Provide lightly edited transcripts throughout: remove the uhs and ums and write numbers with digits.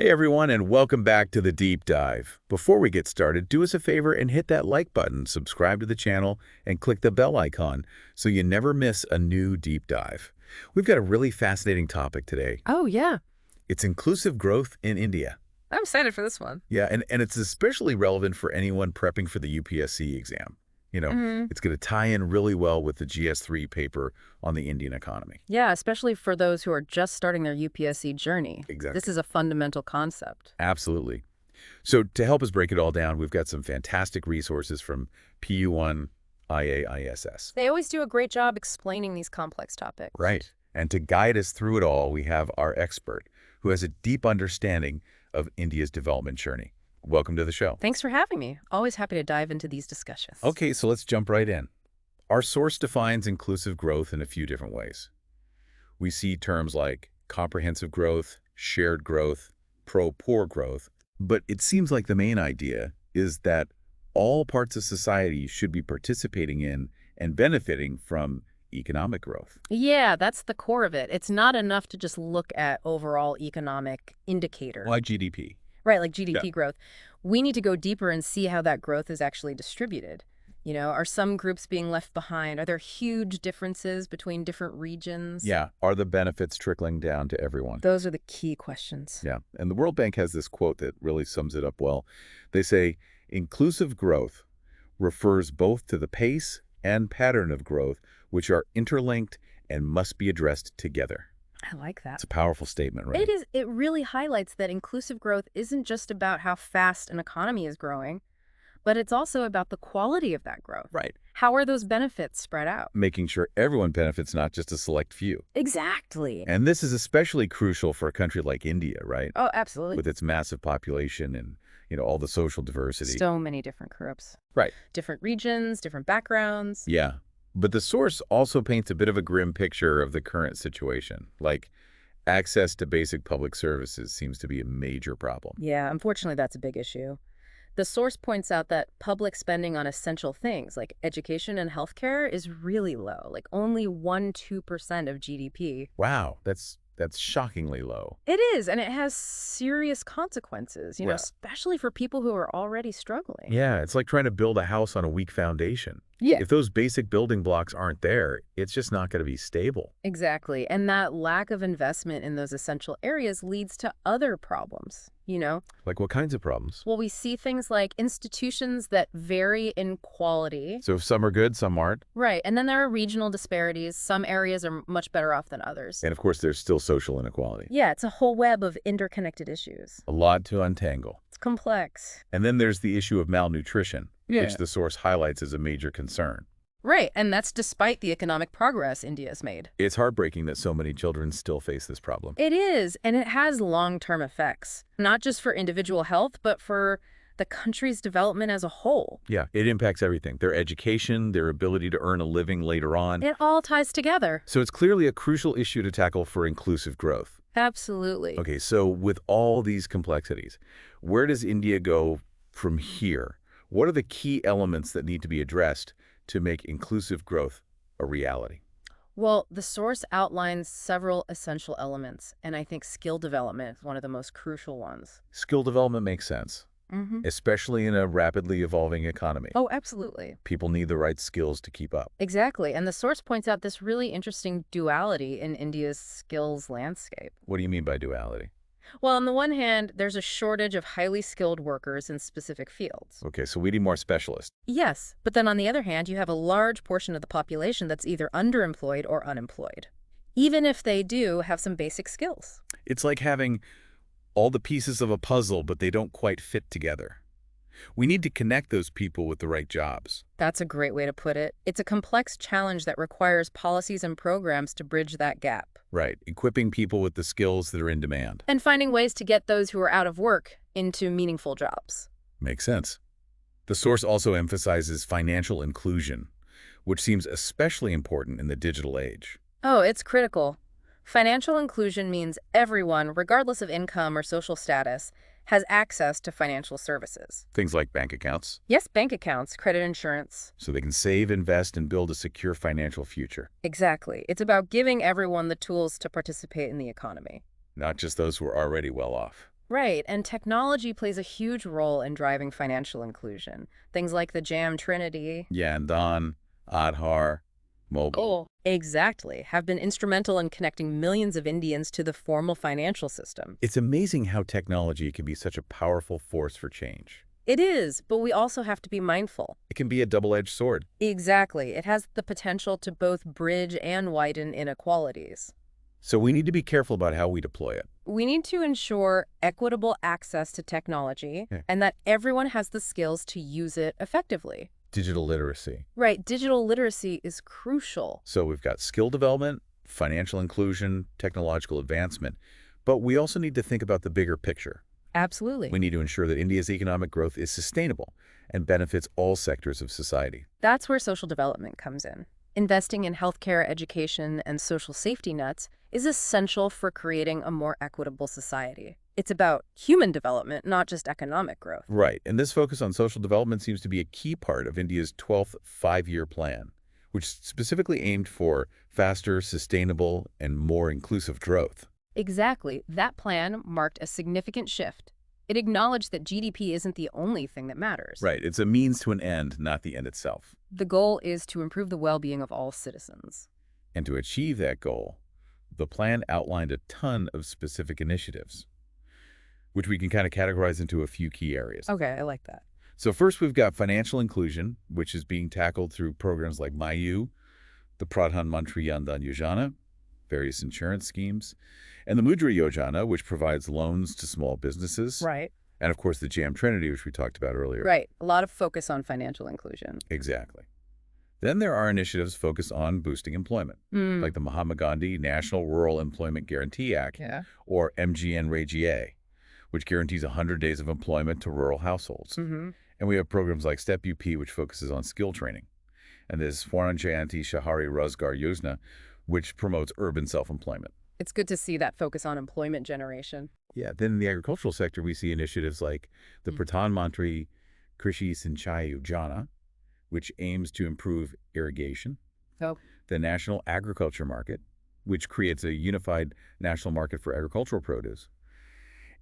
Hey everyone, and welcome back to the Deep Dive. Before we get started, do us a favor and hit that like button, subscribe to the channel, and click the bell icon so you never miss a new Deep Dive. We've got a really fascinating topic today. Oh, yeah. It's inclusive growth in India. I'm excited for this one. Yeah, and it's especially relevant for anyone prepping for the UPSC exam. Hmm. It's going to tie in really well with the GS3 paper on the Indian economy. Yeah, especially for those who are just starting their UPSC journey. Exactly. This is a fundamental concept. Absolutely. So to help us break it all down, we've got some fantastic resources from PU1 IAISS. They always do a great job explaining these complex topics. Right. And to guide us through it all, we have our expert who has a deep understanding of India's development journey. Welcome to the show. Thanks for having me. Always happy to dive into these discussions. Okay, so let's jump right in. Our source defines inclusive growth in a few different ways. We see terms like comprehensive growth, shared growth, pro-poor growth, but it seems like the main idea is that all parts of society should be participating in and benefiting from economic growth. Yeah, that's the core of it. It's not enough to just look at overall economic indicators. Why GDP? Right, like GDP growth. We need to go deeper and see how that growth is actually distributed. Are some groups being left behind? Are there huge differences between different regions? Yeah. Are the benefits trickling down to everyone? Those are the key questions. Yeah. And the World Bank has this quote that really sums it up well. They say, inclusive growth refers both to the pace and pattern of growth, which are interlinked and must be addressed together. I like that. It's a powerful statement, right? It is. It really highlights that inclusive growth isn't just about how fast an economy is growing, but it's also about the quality of that growth. Right. How are those benefits spread out? Making sure everyone benefits, not just a select few. Exactly. And this is especially crucial for a country like India, right? Oh, absolutely. With its massive population and, all the social diversity. So many different groups. Right. Different regions, different backgrounds. Yeah. But the source also paints a bit of a grim picture of the current situation. Like, access to basic public services seems to be a major problem. Yeah, unfortunately, that's a big issue. The source points out that public spending on essential things like education and healthcare is really low, like only 1–2% of GDP. Wow, that's shockingly low. It is, and it has serious consequences, Yeah. especially for people who are already struggling. Yeah, it's like trying to build a house on a weak foundation. Yeah. If those basic building blocks aren't there, it's just not going to be stable. Exactly. And that lack of investment in those essential areas leads to other problems, Like what kinds of problems? Well, we see things like institutions that vary in quality. So if some are good, some aren't. Right. And then there are regional disparities. Some areas are much better off than others. And of course, there's still social inequality. Yeah, it's a whole web of interconnected issues. A lot to untangle. It's complex. And then there's the issue of malnutrition, Yeah. which the source highlights as a major concern. Right. And that's despite the economic progress India has made. It's heartbreaking that so many children still face this problem. It is. And it has long-term effects, not just for individual health, but for the country's development as a whole. Yeah, it impacts everything. Their education, their ability to earn a living later on. It all ties together. So it's clearly a crucial issue to tackle for inclusive growth. Absolutely. Okay, so with all these complexities, where does India go from here? What are the key elements that need to be addressed to make inclusive growth a reality? Well, the source outlines several essential elements, and I think skill development is one of the most crucial ones. Skill development makes sense, Mm-hmm. especially in a rapidly evolving economy. Oh, absolutely. People need the right skills to keep up. Exactly. And the source points out this really interesting duality in India's skills landscape. What do you mean by duality? Well, on the one hand, there's a shortage of highly skilled workers in specific fields. Okay, so we need more specialists. Yes, but then on the other hand, you have a large portion of the population that's either underemployed or unemployed, even if they do have some basic skills. It's like having all the pieces of a puzzle, but they don't quite fit together. We need to connect those people with the right jobs. That's a great way to put it. It's a complex challenge that requires policies and programs to bridge that gap. Right, equipping people with the skills that are in demand. And finding ways to get those who are out of work into meaningful jobs. Makes sense. The source also emphasizes financial inclusion, which seems especially important in the digital age. Oh, it's critical. Financial inclusion means everyone, regardless of income or social status, has access to financial services. Things like bank accounts, Yes, bank accounts, credit insurance. so they can save, invest, and build a secure financial future. Exactly. It's about giving everyone the tools to participate in the economy. Not just those who are already well off. Right, and technology plays a huge role in driving financial inclusion. Things like the Jam Trinity. Yandan, Aadhaar, mobile. Oh, exactly, have been instrumental in connecting millions of Indians to the formal financial system. It's amazing how technology can be such a powerful force for change. It is, but we also have to be mindful. It can be a double-edged sword. Exactly. It has the potential to both bridge and widen inequalities. So we need to be careful about how we deploy it. We need to ensure equitable access to technology Yeah. and that everyone has the skills to use it effectively. Digital literacy. Right, digital literacy is crucial. So we've got skill development, financial inclusion, technological advancement, but we also need to think about the bigger picture. Absolutely. We need to ensure that India's economic growth is sustainable and benefits all sectors of society. That's where social development comes in. Investing in healthcare, education, and social safety nets is essential for creating a more equitable society. It's about human development, not just economic growth. Right, and this focus on social development seems to be a key part of India's 12th five-year plan, which specifically aimed for faster, sustainable, and more inclusive growth. Exactly. That plan marked a significant shift. It acknowledged that GDP isn't the only thing that matters. Right, it's a means to an end, not the end itself. The goal is to improve the well-being of all citizens. And to achieve that goal, the plan outlined a ton of specific initiatives, which we can kind of categorize into a few key areas. Okay, I like that. So first, we've got financial inclusion, which is being tackled through programs like Mayu, the Pradhan Mantri Jan Dhan Yojana, various insurance schemes, and the Mudra Yojana, which provides loans to small businesses, Right. and of course the Jam Trinity, which we talked about earlier. Right. A lot of focus on financial inclusion. Exactly. Then there are initiatives focused on boosting employment, like the Mahatma Gandhi National Rural Employment Guarantee Act, Yeah. or MGNRAGA, which guarantees 100 days of employment to rural households. And we have programs like STEP UP, which focuses on skill training. And there's Swarna Jayanti Shahari Rozgar Yojana, which promotes urban self-employment. It's good to see that focus on employment generation. Yeah, then in the agricultural sector, we see initiatives like the Pradhan Mantri Krishi Sinchai Yojana, which aims to improve irrigation. Oh. The National Agriculture Market, which creates a unified national market for agricultural produce.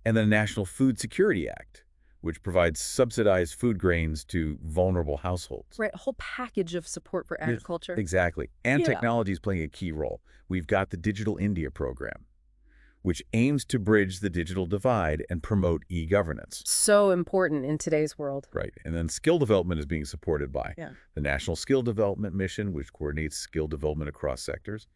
And the National Food Security Act, which provides subsidized food grains to vulnerable households. Right, a whole package of support for agriculture. Exactly. And Yeah. technology is playing a key role. We've got the Digital India program, which aims to bridge the digital divide and promote e-governance. So important in today's world. Right. And then skill development is being supported by the National Skill Development Mission, which coordinates skill development across sectors,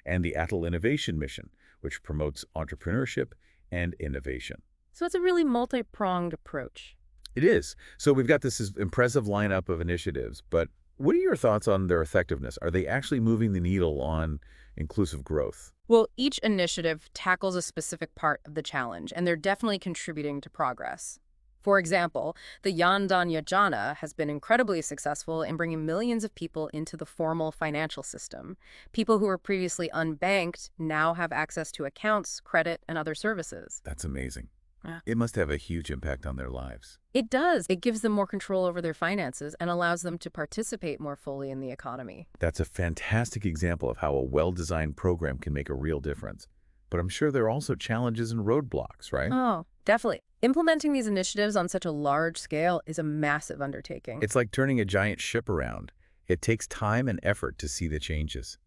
and the Atal Innovation Mission, which promotes entrepreneurship and innovation. So it's a really multi-pronged approach. It is. So we've got this impressive lineup of initiatives, but what are your thoughts on their effectiveness? Are they actually moving the needle on inclusive growth? Well, each initiative tackles a specific part of the challenge, and they're definitely contributing to progress. For example, the Jan Dhan Yojana has been incredibly successful in bringing millions of people into the formal financial system. People who were previously unbanked now have access to accounts, credit, and other services. That's amazing. Yeah. It must have a huge impact on their lives. It does. It gives them more control over their finances and allows them to participate more fully in the economy. That's a fantastic example of how a well-designed program can make a real difference. But I'm sure there are also challenges and roadblocks, right? Oh, definitely. Implementing these initiatives on such a large scale is a massive undertaking. It's like turning a giant ship around. It takes time and effort to see the changes.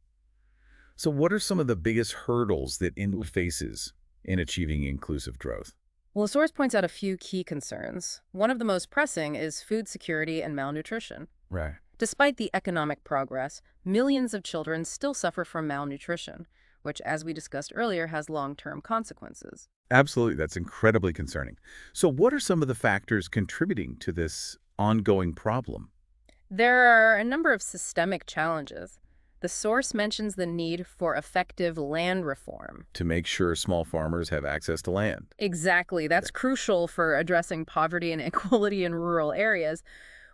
So what are some of the biggest hurdles that India faces in achieving inclusive growth? Well, the source points out a few key concerns. One of the most pressing is food security and malnutrition. Right. Despite the economic progress, millions of children still suffer from malnutrition, which, as we discussed earlier, has long-term consequences. Absolutely. That's incredibly concerning. So what are some of the factors contributing to this ongoing problem? There are a number of systemic challenges. The source mentions the need for effective land reform. To make sure small farmers have access to land. Exactly. That's crucial for addressing poverty and inequality in rural areas.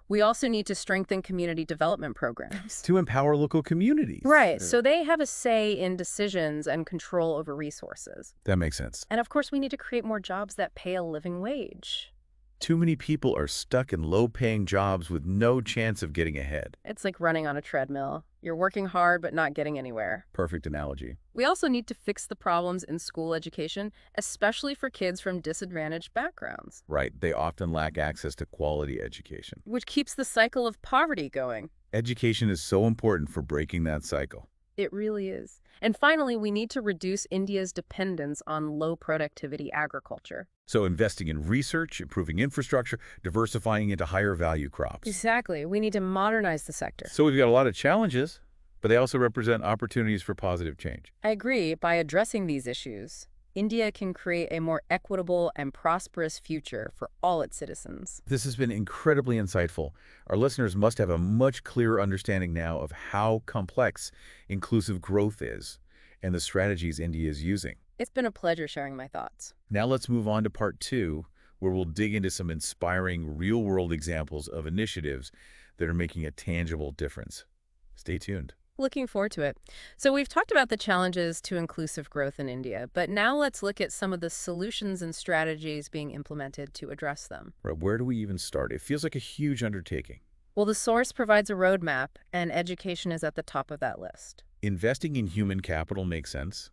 We also need to strengthen community development programs. To empower local communities. Right, so they have a say in decisions and control over resources. That makes sense. And of course, we need to create more jobs that pay a living wage. Too many people are stuck in low-paying jobs with no chance of getting ahead. It's like running on a treadmill. You're working hard but not getting anywhere. Perfect analogy. We also need to fix the problems in school education, especially for kids from disadvantaged backgrounds, Right, they often lack access to quality education. which keeps the cycle of poverty going. Education is so important for breaking that cycle. It really is. And finally, we need to reduce India's dependence on low-productivity agriculture. So investing in research, improving infrastructure, diversifying into higher value crops. Exactly. We need to modernize the sector. So we've got a lot of challenges, but they also represent opportunities for positive change. I agree. By addressing these issues, India can create a more equitable and prosperous future for all its citizens. This has been incredibly insightful. Our listeners must have a much clearer understanding now of how complex inclusive growth is and the strategies India is using. It's been a pleasure sharing my thoughts. Now let's move on to part 2, where we'll dig into some inspiring real-world examples of initiatives that are making a tangible difference. Stay tuned. Looking forward to it. So we've talked about the challenges to inclusive growth in India, but now let's look at some of the solutions and strategies being implemented to address them. Right, where do we even start? It feels like a huge undertaking. Well, the source provides a roadmap, and education is at the top of that list. Investing in human capital makes sense.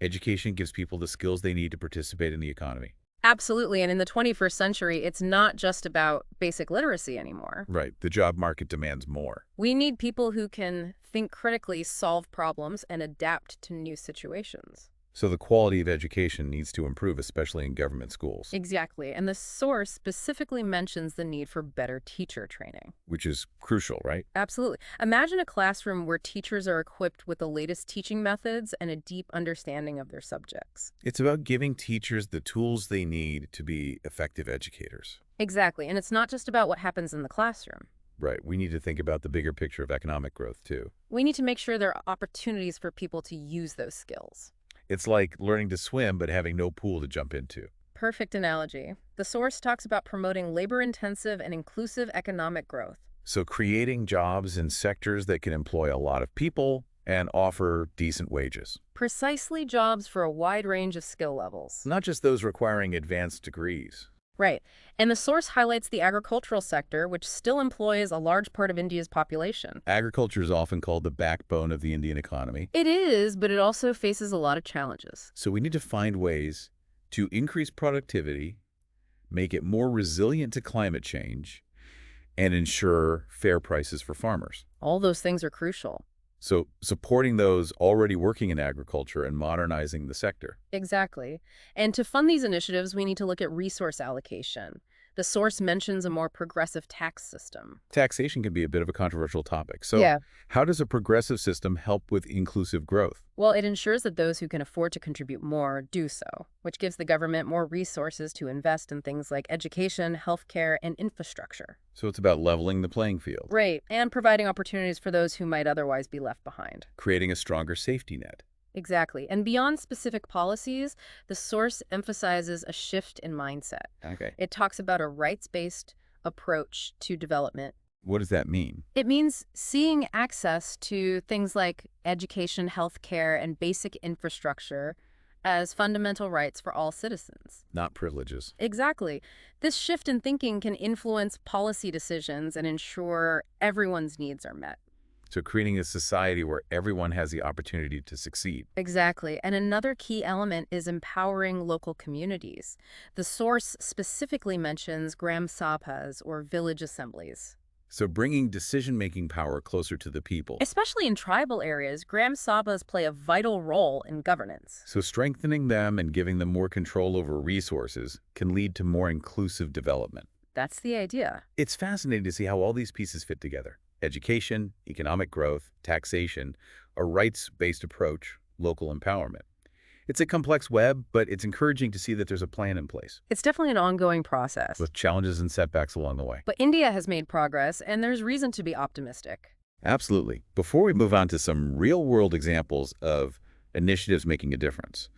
Education gives people the skills they need to participate in the economy. Absolutely, and in the 21st century, it's not just about basic literacy anymore. Right, the job market demands more. We need people who can think critically, solve problems, and adapt to new situations. So the quality of education needs to improve, especially in government schools, Exactly, and the source specifically mentions the need for better teacher training. which is crucial, right? Absolutely. Imagine a classroom where teachers are equipped with the latest teaching methods and a deep understanding of their subjects. It's about giving teachers the tools they need to be effective educators. Exactly, and it's not just about what happens in the classroom. Right, we need to think about the bigger picture of economic growth, too. We need to make sure there are opportunities for people to use those skills. It's like learning to swim but having no pool to jump into. Perfect analogy. The source talks about promoting labor-intensive and inclusive economic growth. So creating jobs in sectors that can employ a lot of people and offer decent wages. Precisely jobs for a wide range of skill levels. Not just those requiring advanced degrees. Right. And the source highlights the agricultural sector, which still employs a large part of India's population. Agriculture is often called the backbone of the Indian economy. It is, but it also faces a lot of challenges. So we need to find ways to increase productivity, make it more resilient to climate change, and ensure fair prices for farmers. All those things are crucial. So supporting those already working in agriculture and modernizing the sector. Exactly. And to fund these initiatives, we need to look at resource allocation. The source mentions a more progressive tax system. Taxation can be a bit of a controversial topic. So how does a progressive system help with inclusive growth? Well, it ensures that those who can afford to contribute more do so, which gives the government more resources to invest in things like education, healthcare, and infrastructure. So it's about leveling the playing field. Right, and providing opportunities for those who might otherwise be left behind. Creating a stronger safety net. Exactly. And beyond specific policies, the source emphasizes a shift in mindset. Okay. It talks about a rights-based approach to development. What does that mean? It means seeing access to things like education, healthcare, and basic infrastructure as fundamental rights for all citizens. Not privileges. Exactly. This shift in thinking can influence policy decisions and ensure everyone's needs are met. So creating a society where everyone has the opportunity to succeed. Exactly. And another key element is empowering local communities. The source specifically mentions gram sabhas, or village assemblies. So bringing decision-making power closer to the people. Especially in tribal areas, gram sabhas play a vital role in governance. So strengthening them and giving them more control over resources can lead to more inclusive development. That's the idea. It's fascinating to see how all these pieces fit together. Education, economic growth, taxation, a rights-based approach, local empowerment. It's a complex web, but it's encouraging to see that there's a plan in place, It's definitely an ongoing process. with challenges and setbacks along the way. But India has made progress, and there's reason to be optimistic. Absolutely. Before we move on to some real-world examples of initiatives making a difference,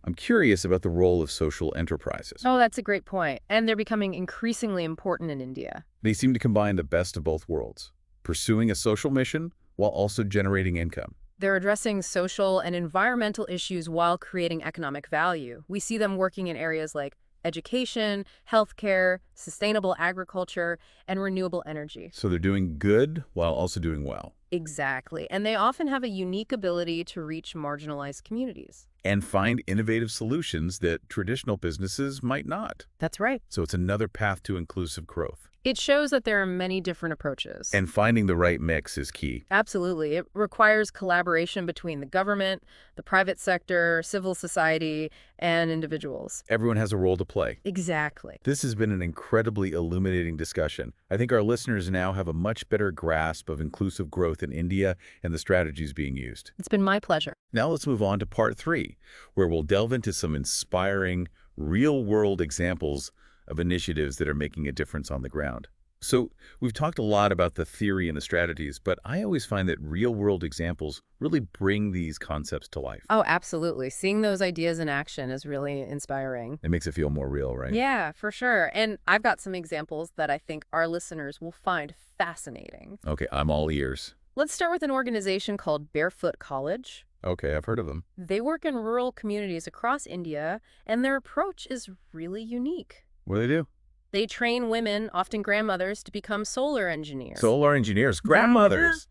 I'm curious about the role of social enterprises. Oh, that's a great point. And they're becoming increasingly important in India. They seem to combine the best of both worlds, pursuing a social mission while also generating income. They're addressing social and environmental issues while creating economic value. We see them working in areas like education, healthcare, sustainable agriculture, and renewable energy. So they're doing good while also doing well. Exactly. And they often have a unique ability to reach marginalized communities. and find innovative solutions that traditional businesses might not. That's right. So it's another path to inclusive growth. It shows that there are many different approaches. And finding the right mix is key. Absolutely. It requires collaboration between the government, the private sector, civil society, and individuals. Everyone has a role to play. Exactly. This has been an incredibly illuminating discussion. I think our listeners now have a much better grasp of inclusive growth in India and the strategies being used. It's been my pleasure. Now let's move on to part 3, where we'll delve into some inspiring, real-world examples of initiatives that are making a difference on the ground. So we've talked a lot about the theory and the strategies, but I always find that real-world examples really bring these concepts to life. Oh, absolutely. Seeing those ideas in action is really inspiring. It makes it feel more real, right? Yeah, for sure. And I've got some examples that I think our listeners will find fascinating. Okay, I'm all ears. Let's start with an organization called Barefoot College. Okay, I've heard of them. They work in rural communities across India, and their approach is really unique. What do they do? They train women, often grandmothers, to become solar engineers. Solar engineers, grandmothers.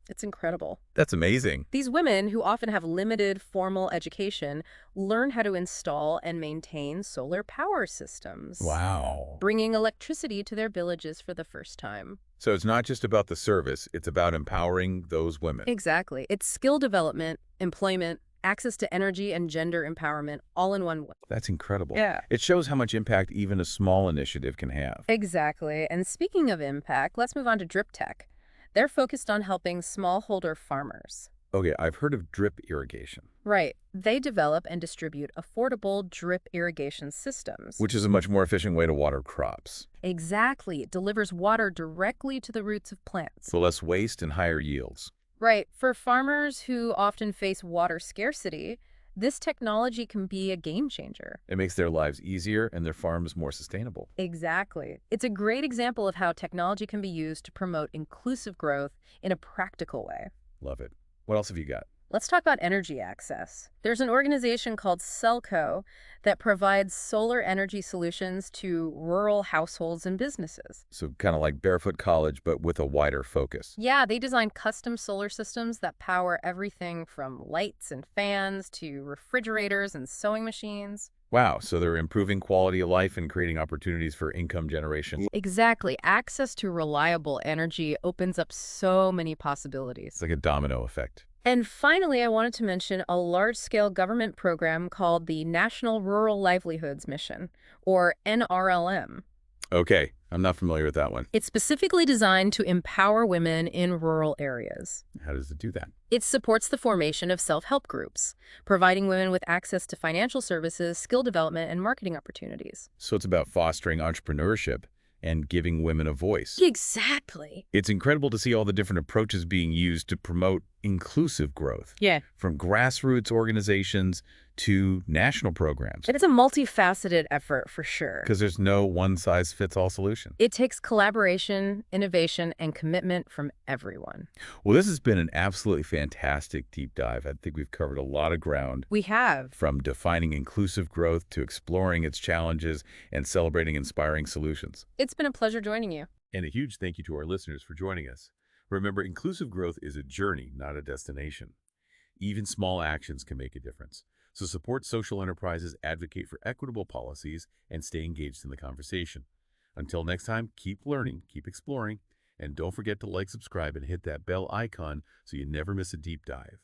It's incredible. That's amazing. These women, who often have limited formal education, learn how to install and maintain solar power systems. Wow. Bringing electricity to their villages for the first time. So it's not just about the service, it's about empowering those women. Exactly. It's skill development, employment, access to energy, and gender empowerment all in one way. That's incredible. Yeah. It shows how much impact even a small initiative can have. Exactly. And speaking of impact, let's move on to Drip Tech. They're focused on helping smallholder farmers. Okay, I've heard of drip irrigation, Right. They develop and distribute affordable drip irrigation systems. which is a much more efficient way to water crops. Exactly. It delivers water directly to the roots of plants. So less waste and higher yields. Right. For farmers who often face water scarcity, this technology can be a game changer. It makes their lives easier and their farms more sustainable. Exactly. It's a great example of how technology can be used to promote inclusive growth in a practical way. Love it. What else have you got? Let's talk about energy access. There's an organization called Celco that provides solar energy solutions to rural households and businesses. So kind of like Barefoot College, but with a wider focus. Yeah, they design custom solar systems that power everything from lights and fans to refrigerators and sewing machines. Wow, so they're improving quality of life and creating opportunities for income generation. Exactly. Access to reliable energy opens up so many possibilities. It's like a domino effect. And finally, I wanted to mention a large-scale government program called the National Rural Livelihoods Mission, or NRLM. Okay, I'm not familiar with that one. It's specifically designed to empower women in rural areas. How does it do that? It supports the formation of self-help groups, providing women with access to financial services, skill development, and marketing opportunities. So it's about fostering entrepreneurship and giving women a voice. Exactly. It's incredible to see all the different approaches being used to promote inclusive growth, Yeah. from grassroots organizations to national programs, It is a multifaceted effort for sure. because there's no one-size-fits-all solution. It takes collaboration, innovation, and commitment from everyone. Well, this has been an absolutely fantastic deep dive. I think we've covered a lot of ground, We have. from defining inclusive growth to exploring its challenges and celebrating inspiring solutions. It's been a pleasure joining you. And a huge thank you to our listeners for joining us. Remember, inclusive growth is a journey, not a destination. Even small actions can make a difference. So support social enterprises, advocate for equitable policies, and stay engaged in the conversation. Until next time, keep learning, keep exploring, and don't forget to like, subscribe, and hit that bell icon so you never miss a deep dive.